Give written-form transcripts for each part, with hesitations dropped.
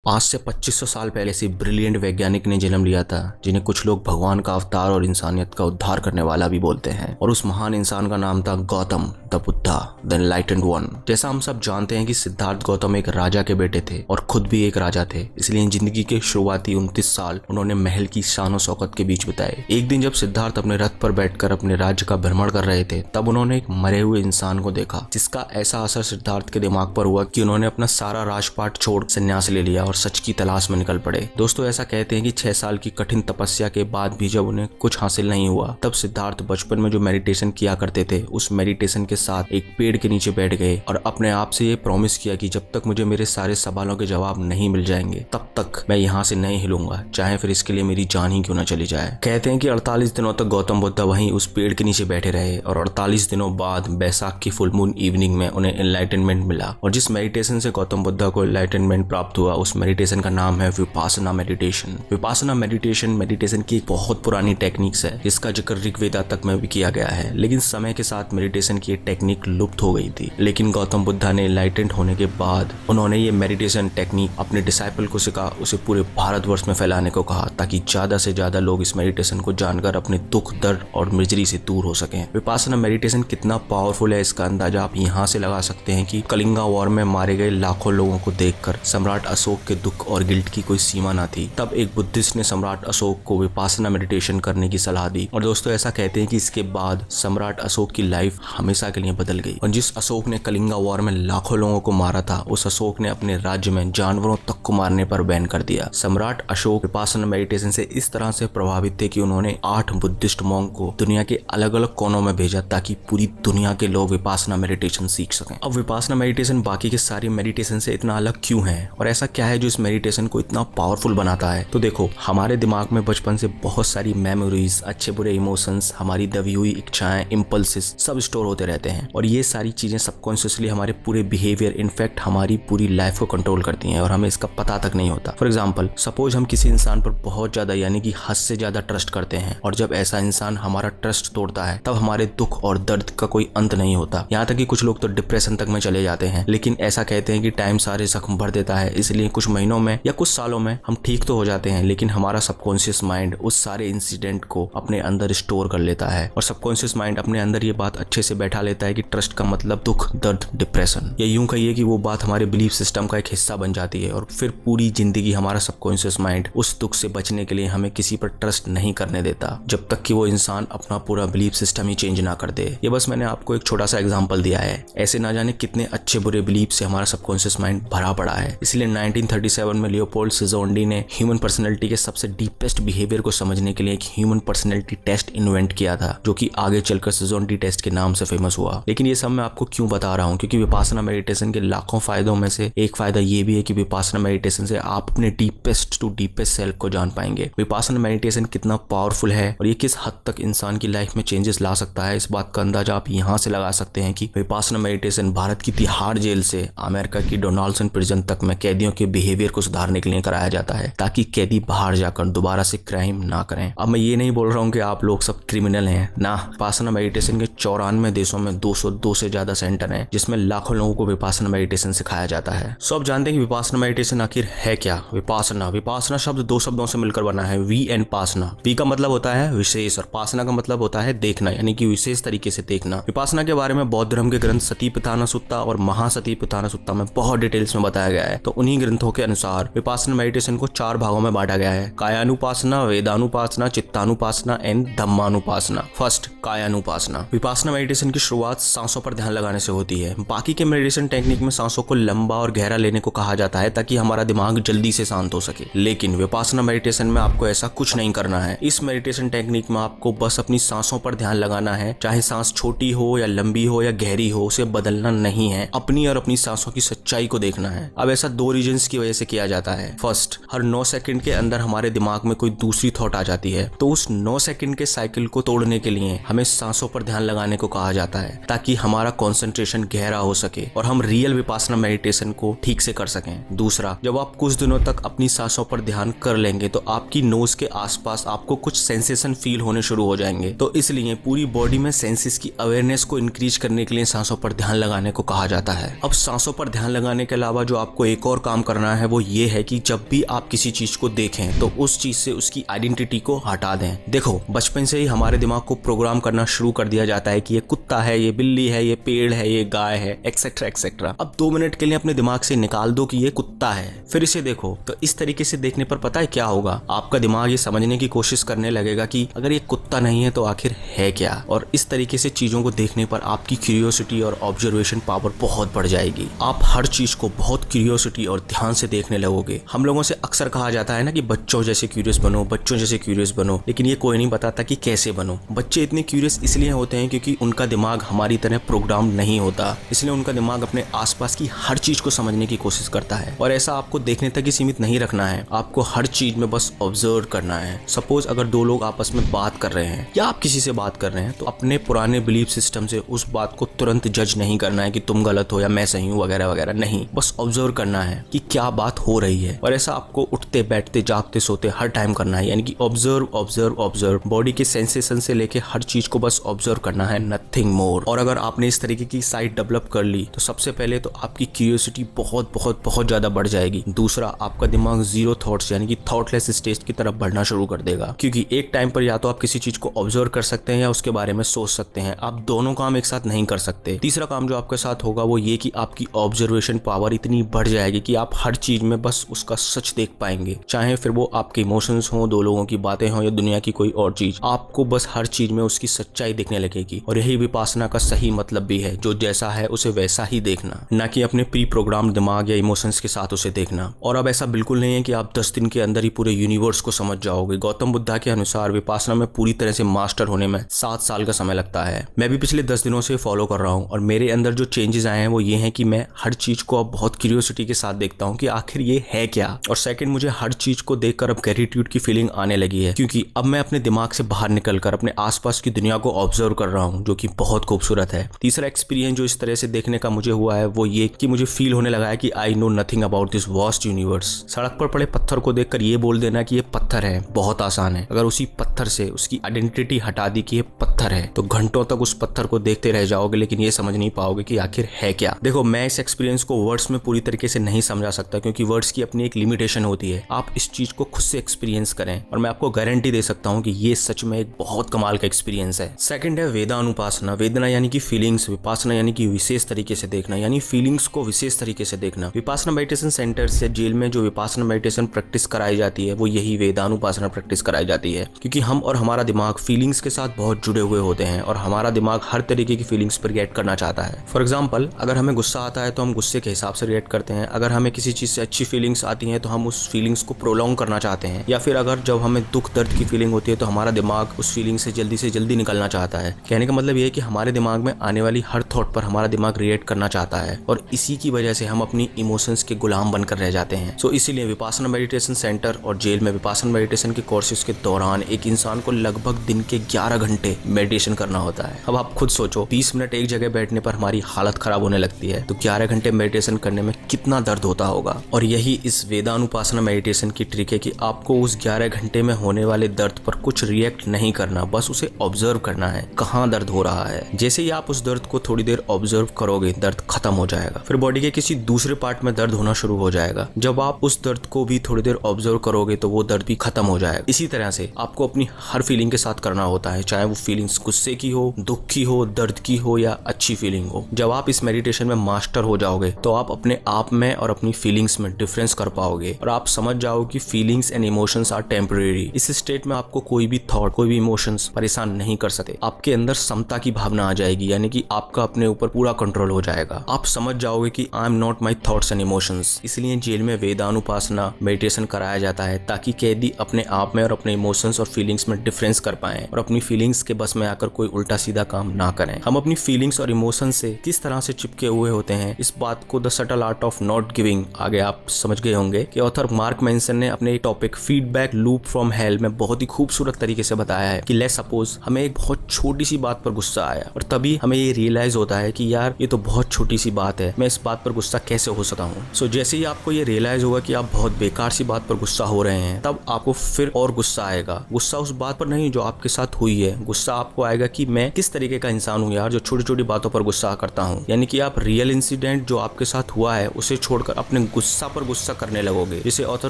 आज से 2500 साल पहले से ब्रिलियंट वैज्ञानिक ने जन्म लिया था, जिन्हें कुछ लोग भगवान का अवतार और इंसानियत का उद्धार करने वाला भी बोलते हैं। और उस महान इंसान का नाम था Gautam the Buddha, the enlightened one. जैसा हम सब जानते हैं कि सिद्धार्थ गौतम एक राजा के बेटे थे और खुद भी एक राजा थे, इसलिए जिंदगी के शुरुआती 29 साल उन्होंने महल की शान शौकत के बीच बिताए। एक दिन जब सिद्धार्थ अपने रथ पर बैठकर अपने राज्य का भ्रमण कर रहे थे, तब उन्होंने एक मरे हुए इंसान को देखा, जिसका ऐसा असर सिद्धार्थ के दिमाग पर हुआ कि उन्होंने अपना सारा राजपाट छोड़ संन्यास ले लिया और सच की तलाश में निकल पड़े। दोस्तों, ऐसा कहते हैं कि 6 साल की कठिन तपस्या के बाद भी जब उन्हें कुछ हासिल नहीं हुआ, तब सिद्धार्थ बचपन में जो मेडिटेशन किया करते थे, उस मेडिटेशन के साथ एक पेड़ के नीचे बैठ गए और अपने आप से ये प्रॉमिस किया कि जब तक मुझे मेरे सारे सवालों के जवाब नहीं मिल जाएंगे, तब तक मैं यहाँ से नहीं हिलूंगा, चाहे फिर इसके लिए मेरी जान ही क्यों न चली जाए। कहते हैं कि 48 दिनों तक गौतम बुद्ध वहीं उस पेड़ के नीचे बैठे रहे और 48 दिनों बाद बैसाख की फुल मून इवनिंग में उन्हें एनलाइटनमेंट मिला। और जिस मेडिटेशन से गौतम बुद्ध को एनलाइटनमेंट प्राप्त हुआ, उस मेडिटेशन का नाम है विपासना मेडिटेशन। विपासना मेडिटेशन की एक बहुत पुरानी टेक्निक्स है, जिसका जिक्र ऋग्वेदा तक में भी किया गया है, लेकिन समय के साथ मेडिटेशन की टेक्निक लुप्त हो गई थी। लेकिन गौतम बुद्धा ने एनलाइटेंड होने के बाद उन्होंने ये मेडिटेशन टेक्निक अपने डिसाइपल को सिखा, उसे पूरे भारतवर्ष में फैलाने को कहा, ताकि ज्यादा से ज्यादा लोग इस मेडिटेशन को जानकर अपने दुख, दर्द और मिजरी से दूर हो सकें। विपासना मेडिटेशन कितना पावरफुल है, इसका अंदाजा आप यहाँ से लगा सकते हैं कि कलिंगा वॉर में मारे गए लाखों लोगों को देखकर सम्राट अशोक के दुख और गिल्ट की कोई सीमा ना थी। तब एक बुद्धिस्ट ने सम्राट अशोक को विपासना मेडिटेशन करने की सलाह दी। और दोस्तों, ऐसा कहते हैं कि इसके बाद सम्राट अशोक की लाइफ हमेशा के लिए बदल गई। और जिस अशोक ने कलिंगा वॉर में लाखों लोगों को मारा था, उस अशोक ने अपने राज्य में जानवरों तक को मारने पर बैन कर दिया। सम्राट अशोक विपासना मेडिटेशन से इस तरह से प्रभावित थे कि उन्होंने 8 बुद्धिस्ट मॉन्क को दुनिया के अलग अलग कोनों में भेजा, ताकि पूरी दुनिया के लोग विपासना मेडिटेशन सीख सकें। अब विपासना मेडिटेशन बाकी के सारी मेडिटेशन से इतना अलग क्यों है, और ऐसा क्या है जो इस मेडिटेशन को इतना पावरफुल बनाता है? तो देखो, हमारे दिमाग में बचपन से बहुत सारी मेमोरीज, अच्छे बुरे इमोशंस, हमारी दबी हुई इच्छाएं, इम्पल्सेस सब स्टोर होते रहते हैं, और ये सारी चीजें सबकॉन्शियसली हमारे पूरे बिहेवियर, इनफैक्ट हमारी पूरी लाइफ को कंट्रोल करती हैं और हमें इसका पता तक नहीं होता। फॉर एग्जाम्पल, सपोज हम किसी इंसान पर बहुत ज्यादा यानी कि हद से ज्यादा ट्रस्ट करते हैं, और जब ऐसा इंसान हमारा ट्रस्ट तोड़ता है, तब हमारे दुख और दर्द का कोई अंत नहीं होता। यहाँ तक कि कुछ लोग तो डिप्रेशन तक में चले जाते हैं। लेकिन ऐसा कहते हैं कि टाइम सारे जख्म भर देता है, इसलिए कुछ महीनों में या कुछ सालों में हम ठीक तो हो जाते हैं, लेकिन हमारा सबकॉन्शियस माइंड उस सारे इंसिडेंट को अपने अंदर स्टोर कर लेता है, और सबकॉन्शियस माइंड अपने अंदर ये बात अच्छे से बैठा लेता है कि ट्रस्ट का मतलब दुख, दर्द, डिप्रेशन, या यूं कहिए कि वो बात हमारे बिलीफ सिस्टम का एक हिस्सा बन जाती है। और फिर पूरी जिंदगी हमारा सबकॉन्शियस माइंड उस दुख से बचने के लिए हमें किसी पर ट्रस्ट नहीं करने देता, जब तक कि वो इंसान अपना पूरा बिलीफ सिस्टम ही चेंज ना कर दे। ये बस मैंने आपको एक छोटा सा एग्जांपल दिया है। ऐसे ना जाने कितने अच्छे बुरे बिलीफ से हमारा सबकॉन्शियस माइंड भरा पड़ा है। इसलिए 1937 में लियोपोल्ड सिजोंडी ने ह्यूमन पर्सनैलिटी के सबसे डीपेस्ट बिहेवियर को समझने के लिए एक ह्यूमन पर्सनैलिटी टेस्ट इन्वेंट किया था, जो कि आगे चलकर सिजोंडी टेस्ट के नाम से फेमस हुआ। लेकिन ये सब मैं आपको क्यों बता रहा हूँ? क्योंकि विपासना मेडिटेशन के लाखों फायदों में से एक फायदा ये भी है कि विपासना मेडिटेशन से आप अपने डीपेस्ट टू डीपेस्ट सेल्फ को जान पाएंगे। विपासना मेडिटेशन कितना पावरफुल है और ये किस हद तक इंसान की लाइफ में चेंजेस ला सकता है, इस बात का अंदाजा आप यहाँ से लगा सकते हैं कि विपासना मेडिटेशन भारत की तिहाड़ जेल से अमेरिका की डोनाल्डसन प्रिजन तक में कैदियों के बिहेवियर को सुधारने के लिए कराया जाता है, ताकि कैदी बाहर जाकर दोबारा से क्राइम ना करें। अब मैं ये नहीं बोल रहा हूँ कि आप लोग सब क्रिमिनल हैं ना। विपासना मेडिटेशन के 94 देशों में 202 से ज्यादा सेंटर हैं, जिसमें लाखों लोगों को विपासना मेडिटेशन सिखाया जाता है। सो आप जानते हैं कि विपासना मेडिटेशन आखिर है क्या? विपासना शब्द 2 शब्दों से मिलकर बना है, वी एंड पासना। वी का मतलब होता है विशेष और पासना का मतलब होता है देखना, यानी कि विशेष तरीके से देखना। विपासना के बारे में बौद्ध धर्म के ग्रंथ सतीपथाना सुत्ता और महासतीपथाना सुत्ता में बहुत डिटेल्स में बताया गया है। तो उन्हीं ग्रंथों के अनुसार विपासना मेडिटेशन को 4 भागों में बांटा गया है: कायानुपासना, वेदानुपासना, चित्तानुपासना एंड धम्मानुपासना। फर्स्ट, कायानुपासना। विपासना मेडिटेशन की शुरुआत सांसों पर ध्यान लगाने से होती है। बाकी के मेडिटेशन टेक्निक में सांसों को लंबा और गहरा लेने को कहा जाता है, ताकि हमारा दिमाग जल्दी से शांत हो सके। लेकिन विपासना मेडिटेशन में आपको ऐसा कुछ नहीं करना है। इस मेडिटेशन टेक्निक में आपको बस अपनी सांसों पर ध्यान लगाना है, चाहे सांस छोटी हो या लंबी हो या गहरी हो, उसे बदलना नहीं है। अपनी और अपनी सांसों की सच्चाई को देखना है। अब ऐसा 2 रीजंस की वजह से किया जाता है। फर्स्ट, हर 9 सेकंड के अंदर हमारे दिमाग में कोई दूसरी थॉट आ जाती है, तो उस 9 सेकंड के साइकिल को तोड़ने के लिए हमें सांसों पर ध्यान लगाने को कहा जाता है, ताकि हमारा कंसंट्रेशन गहरा हो सके और हम रियल विपासना मेडिटेशन को ठीक से कर सकें। दूसरा, जब आप कुछ दिनों तक अपनी सांसों पर ध्यान कर लेंगे, तो आपकी नोज के आसपास आपको कुछ सेंसेशन फील होने शुरू हो जाएंगे। तो इसलिए पूरी बॉडी में सेंसेस की अवेयरनेस को इंक्रीज करने के लिए सांसों पर ध्यान लगाने को कहा जाता है। अब सांसों पर ध्यान लगाने के अलावा जो आपको एक और काम करना है वो ये है कि जब भी आप किसी चीज को देखें तो उस चीज से उसकी आइडेंटिटी को हटा दें। देखो, बचपन से ही हमारे दिमाग को प्रोग्राम करना शुरू कर दिया जाता है कि ये कुत्ता है, ये बिल्ली है, ये पेड़ है, ये गाय है, एक्सेट्रा एक्सेट्रा। अब 2 मिनट के लिए अपने दिमाग से निकाल दो कि ये कुत्ता है, फिर इसे देखो। तो इस तरीके से देखने पर पता है क्या होगा, आपका दिमाग ये समझने की कोशिश करने लगेगा कि अगर ये कुत्ता नहीं है तो आखिर है क्या। और इस तरीके से चीजों को देखने पर आपकी क्यूरियोसिटी और ऑब्जर्वेशन पावर बहुत बढ़ जाएगी। आप हर चीज को बहुत क्यूरियोसिटी और ध्यान से देखने लगोगे। हम लोगों से अक्सर कहा जाता है ना कि बच्चों जैसे क्यूरियस बनो, बच्चों जैसे क्यूरियस बनो, लेकिन ये कोई नहीं बताता कि कैसे बनो। बच्चे इतने क्यूरियस इसलिए होते हैं क्योंकि उनका दिमाग हमारी तरह प्रोग्राम नहीं होता, इसलिए उनका दिमाग अपने आसपास की हर चीज को समझने की कोशिश करता है। और ऐसा आपको देखने तक ही सीमित नहीं रखना है, आपको हर चीज में बस ऑब्जर्व करना है। सपोज अगर 2 लोग आपस में बात कर रहे हैं या आप किसी से बात कर रहे हैं, तो अपने पुराने बिलीफ सिस्टम से उस बात को तुरंत जज नहीं करना है कि तुम गलत हो या मैं सही हूँ वगैरह वगैरह। नहीं, बस ऑब्जर्व करना है कि क्या बात हो रही है। और ऐसा आपको उठते बैठते जागते सोते हर टाइम करना है, यानी कि ऑब्जर्व ऑब्जर्व ऑब्जर्व। बॉडी के सेंसेशन से लेके हर चीज को बस ऑब्जर्व करना है, नथिंग मोर। और अगर आपने इस तरीके की साइट डेवलप कर ली तो सबसे पहले तो आपकी क्यूरियोसिटी बहुत बहुत बहुत ज्यादा बढ़ जाएगी। दूसरा, आपका दिमाग जीरो थॉट्स यानी कि थॉटलेस स्टेज की तरफ बढ़ना शुरू कर देगा, क्योंकि एक टाइम पर या तो आप किसी चीज को ऑब्जर्व कर सकते हैं या उसके बारे में सोच सकते हैं। आप दोनों काम एक साथ नहीं कर सकते। तीसरा काम जो आपके साथ होगा वो ये कि आपकी ऑब्जर्वेशन पावर इतनी बढ़ जाएगी कि आप हर चीज में बस उसका सच देख पाएंगे, चाहे फिर वो आपके इमोशंस हो, 2 लोगों की बातें हो या दुनिया की कोई और चीज। आपको बस हर चीज में उसकी सच्चाई दिखने लगेगी। और यही विपासना का सही मतलब भी है, जो जैसा है उसे वैसा ही देखना, ना कि अपने प्री प्रोग्राम दिमाग या इमोशंस के साथ उसे देखना। और अब ऐसा बिल्कुल नहीं है कि आप 10 दिन के अंदर ही पूरे यूनिवर्स को समझ जाओगे। गौतम बुद्धा के अनुसार विपासना में पूरी तरह से मास्टर होने में 7 साल का समय लगता है। मैं भी पिछले 10 दिनों से फॉलो कर रहा हूँ और मेरे अंदर जो चेंजेस आए हैं वो ये हैं कि मैं हर चीज को अब बहुत क्यूरियोसिटी के साथ देखता हूँ कि आखिर ये है क्या। और सेकंड, मुझे हर चीज को देखकर अब ग्रेटिट्यूड की फीलिंग आने लगी है, क्योंकि अब मैं अपने दिमाग से बाहर निकलकर अपने आसपास की दुनिया को ऑब्जर्व कर रहा हूँ, जो कि बहुत खूबसूरत है। तीसरा एक्सपीरियंस जो इस तरह से देखने का मुझे हुआ है वो ये कि मुझे फील होने लगा है कि I know nothing about this vast universe. सड़क पर पड़े पत्थर को देखकर ये बोल देना कि ये पत्थर है बहुत आसान है। अगर उसी पत्थर से उसकी आइडेंटिटी हटा दी कि ये पत्थर है, तो घंटों तक उस पत्थर को देखते रह जाओगे, लेकिन ये समझ नहीं पाओगे कि आखिर है क्या। देखो, मैं इस एक्सपीरियंस को वर्ड्स में पूरी तरीके से नहीं समझा सकता, क्योंकि वर्ड्स की अपनी एक लिमिटेशन होती है। आप इस चीज को खुद से एक्सपीरियंस करें और मैं आपको गारंटी दे सकता हूँ कि ये सच में एक बहुत कमाल का एक्सपीरियंस है। सेकंड है वेदानुपासना। वेदना यानी कि फीलिंग्स, विपासना यानी कि विशेष तरीके से देखना, यानी फीलिंग्स को विशेष तरीके से देखना। विपासना मेडिटेशन सेंटर्स या जेल में जो विपासना मेडिटेशन प्रैक्टिस कराई जाती है वो यही वेदानुपासना प्रैक्टिस कराई जाती है, क्योंकि हम और हमारा दिमाग फीलिंग्स के साथ बहुत जुड़े हुए होते हैं और हमारा दिमाग हर तरीके की फीलिंग्स पर रिएक्ट करना चाहता है। फॉर एग्जाम्पल, अगर हमें गुस्सा आता है तो हम गुस्से के हिसाब से रिएक्ट करते हैं। अगर हमें किसी चीज से अच्छी फीलिंग्स आती हैं तो हम उस फीलिंग्स को प्रोलॉन्ग करना चाहते हैं। या फिर अगर जब हमें दुख दर्द की फीलिंग होती है तो हमारा दिमाग उस फीलिंग से जल्दी निकलना चाहता है। कहने का मतलब ये है कि हमारे दिमाग में आने वाली हर थॉट पर हमारा दिमाग रिएक्ट करना चाहता है और इसी की वजह से हम अपनी इमोशंस के गुलाम बनकर रह जाते हैं। सो इसीलिए विपासना मेडिटेशन सेंटर और जेल में विपासना मेडिटेशन के कोर्सेज के दौरान एक इंसान को लगभग दिन के 11 घंटे मेडिटेशन करना होता है। अब आप खुद सोचो, 20 मिनट एक जगह बैठने पर हमारी हालत खराब होने लगती है, तो 11 घंटे मेडिटेशन करने में कितना दर्द होता होगा। और यही इस वेदानुपासना मेडिटेशन की ट्रिक है कि आपको उस 11 घंटे में होने वाले दर्द पर कुछ रिएक्ट नहीं करना, बस उसे ऑब्जर्व करना है कहाँ दर्द हो रहा है। जैसे ही आप उस दर्द को थोड़ी देर ऑब्जर्व करोगे, दर्द खत्म हो जाएगा। फिर बॉडी के किसी दूसरे पार्ट में दर्द होना शुरू हो जाएगा। जब आप उस दर्द को भी थोड़ी देर ऑब्जर्व करोगे तो वो दर्द भी खत्म हो जाएगा। इसी तरह से आपको अपनी हर फीलिंग के साथ करना होता है, चाहे वो फीलिंग्स गुस्से की हो, दुख की हो, दर्द की हो या अच्छी फीलिंग हो। जब आप इस मेडिटेशन में मास्टर हो जाओगे तो आप अपने आप में और अपनी फीलिंग्स में डिफरेंस कर पाओगे और आप समझ जाओगे कि feelings and emotions are temporary. इस स्टेट में आपको कोई भी थॉट, कोई भी इमोशंस परेशान नहीं कर सकते। आपके अंदर समता की भावना आ जाएगी, यानी कि आपका अपने ऊपर पूरा कंट्रोल हो जाएगा। आप समझ जाओगे कि I am not my thoughts and emotions. इसलिए जेल में वेदानुपासना मेडिटेशन कराया जाता है ताकि कैदी अपने आप में और अपने इमोशंस और फीलिंग्स में डिफरेंस कर पाएं और अपनी फीलिंग्स के बस में आकर कोई उल्टा सीधा काम ना करें। हम अपनी फीलिंग्स और इमोशंस से किस तरह से चिपके हुए होते हैं, इस बात को the subtle art of not giving आगे आप समझ गए होंगे कि ऑथर मार्क मैंसन ने अपने एक topic feedback loop from hello में बहुत ही खूबसूरत तरीके से बताया है कि लेट्स सपोज हमें एक बहुत छोटी सी बात पर गुस्सा आया और तभी हमें ये रियलाइज होता है कि यार ये तो बहुत छोटी सी बात है, मैं इस बात पर गुस्सा कैसे हो सकता हूँ। सो जैसे ही आपको ये रियलाइज होगा कि आप बहुत बेकार सी बात पर गुस्सा हो रहे हैं, तब आपको फिर और गुस्सा आएगा। गुस्सा उस बात पर नहीं जो आपके साथ हुई है, गुस्सा आपको आएगा कि मैं किस तरीके का इंसान हूँ यार जो छोटी छोटी बातों पर गुस्सा करता हूँ। यानी कि आप रियल इंसिडेंट जो आपके साथ हुआ है उसे छोड़कर अपने गुस्सा पर गुस्सा करने लगोगे, जिसे author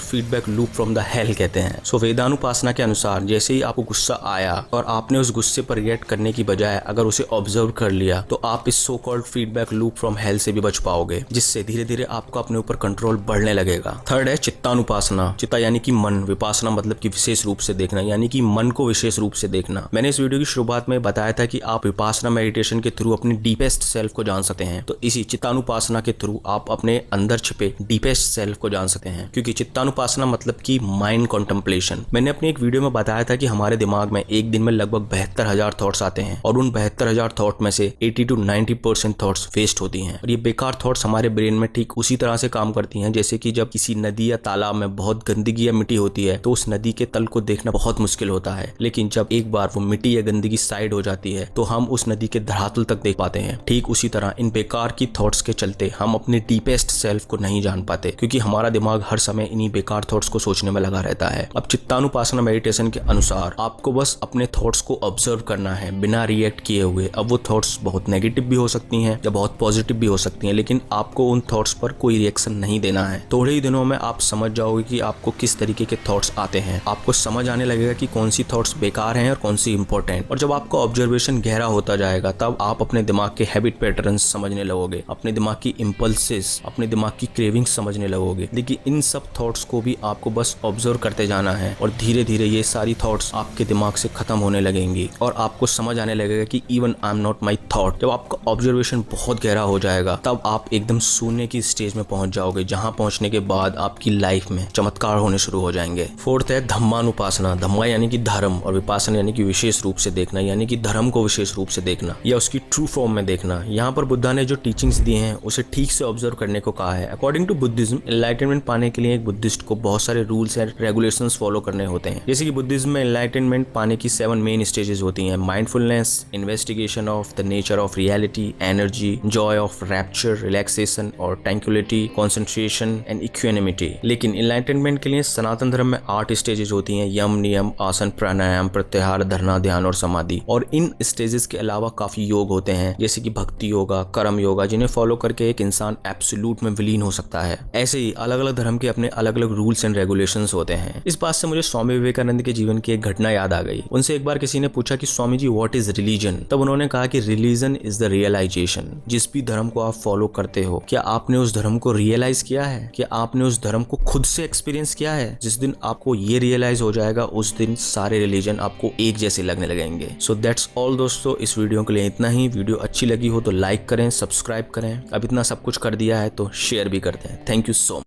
feedback loop from the hell कहते हैं। सो वेदानुपासना के अनुसार जैसे ही आपको गुस्सा आया और आपने उस गुस्से पर रिएक्ट करने की बजाय अगर उसे ऑब्जर्व कर लिया तो आप इस so called feedback loop from hello से भी बच पाओगे, जिससे धीरे धीरे आपको अपने ऊपर कंट्रोल बढ़ने लगेगा। थर्ड है चित्तानुपासना। चित्ता यानी कि मन, विपासना मतलब कि विशेष रूप से देखना, यानी कि मन को विशेष रूप से देखना। मैंने इस वीडियो की शुरुआत में बताया था कि आप विपासना मेडिटेशन के थ्रू अपने डीपेस्ट सेल्फ को जान सकते हैं, तो इसी चित्तानुपासना के थ्रू आप अपने अंदर छिपे डीपेस्ट सेल्फ को जान सकते हैं, क्योंकि चित्तानुपासना मतलब कि माइंड कॉन्टेम्पलेशन। मैंने अपनी एक वीडियो में बताया था कि हमारे दिमाग में एक दिन में लगभग 72,000 थॉट्स आते हैं और उन 72,000 थॉट में से 80 to 90% थॉट्स वेस्ट होती हैं, और ये बेकार थॉट्स हमारे ब्रेन में ठीक उसी तरह से काम करती हैं जैसे कि जब किसी नदी या तालाब में बहुत गंदगी या मिट्टी होती है तो उस नदी के तल को देखना बहुत मुश्किल होता है, लेकिन जब एक बार वो मिट्टी या गंदगी साइड हो जाती है तो हम उस नदी के धरातल तक देख पाते हैं। ठीक उसी तरह इन बेकार की थॉट्स के चलते हम अपने डीपेस्ट सेल्फ को नहीं जान पाते, क्योंकि हमारा दिमाग हर समय इन्हीं बेकार थॉट्स को सोचने में लगा रहता है। अब चित्तानुपासना मेडिटेशन के अनुसार आपको बस अपने थॉट्स को ऑब्जर्व करना है बिना रिएक्ट किए हुए। अब वो थॉट्स बहुत नेगेटिव भी हो सकती हैं या बहुत पॉजिटिव भी हो सकती हैं, लेकिन आपको उन थॉट्स पर कोई रिएक्शन नहीं देना है। थोड़े ही दिनों में आप समझ जाओगे कि आपको किस तरीके के थॉट्स आते हैं। आपको समझ आने लगेगा कि कौन सी थॉट्स बेकार हैं और कौन सी इंपॉर्टेंट। और जब आपका ऑब्जर्वेशन गहरा होता जाएगा तब आप अपने दिमाग के हैबिट पैटर्न्स समझने लगोगे, अपने दिमाग की इंपल्सेस, अपने दिमाग की क्रेविंग्स समझने लगोगे। लेकिन इन सब थॉट्स को भी आपको बस ऑब्जर्व करते जाना है और धीरे धीरे ये सारी थॉट्स आपके दिमाग से खत्म होने लगेंगी और आपको समझ आने लगेगा कि even I am not my thought. जब आपका ऑब्जर्वेशन बहुत गहरा हो जाएगा तब आप एकदम शून्य की स्टेज में पहुंच जाओगे, जहां पहुंचने के बाद आपकी लाइफ में चमत्कार होने शुरू हो जाएंगे। फोर्थ है धम्मानुपासना। धम्मा यानी कि धर्म और विपासना यानी कि विशेष रूप से देखना, यानी कि धर्म को विशेष रूप से देखना या उसकी ट्रू फॉर्म में देखना। यहाँ पर बुद्धा ने जो टीचिंग्स दिए हैं उसे ठीक से ऑब्जर्व करने को कहा है। अकॉर्डिंग टू बुद्धिज्म, एनलाइटनमेंट पाने के लिए एक बुद्धिस्ट को बहुत सारे रूल्स एंड रेगुलेशंस फॉलो करने होते हैं। जैसे कि बुद्धिज्म में एनलाइटनमेंट पाने की 7 मेन स्टेजेस होती हैं: mindfulness, investigation of the nature of reality, energy, Joy of rapture, relaxation और ट्रैंक्विलिटी, कंसंट्रेशन एंड इक्विनिमिटी। लेकिन एनलाइटनमेंट के लिए सनातन धर्म में 8 स्टेजेस होती हैं: यम, नियम, आसन, प्राणायाम, प्रत्याहार, धरना, ध्यान और समाधि। और इन स्टेजेस के अलावा काफी योग होते हैं जैसे कि भक्ति योगा, कर्म योगा, जिन्हें फॉलो करके एक इंसान एब्सोल्यूट में विलीन हो सकता है। ऐसे ही अलग अलग धर्म के अपने अलग अलग रूल्स एंड रेगुलेशंस होते हैं। इस बात से मुझे स्वामी विवेकानंद के जीवन की एक घटना याद आ गई। उनसे एक बार किसी ने पूछा कि Swami ji what is religion? तब उन्होंने कहा कि रिलीजन इज द रियलाइजेशन। जिस भी धर्म को आप फॉलो करते हो, क्या आपने उस धर्म को रियलाइज किया है? क्या आपने उस धर्म को खुद से एक्सपीरियंस किया है? जिस दिन आपको ये रियलाइज हो जाएगा उस दिन सारे रिलीजन आपको एक जैसे लगने लगेंगे। सो दैट्स ऑल दोस्तों, इस वीडियो के लिए इतना ही। वीडियो अच्छी लगी हो तो लाइक करें, सब्सक्राइब करें। अब इतना सब कुछ कर दिया है तो शेयर भी करते हैं। Thank you so much.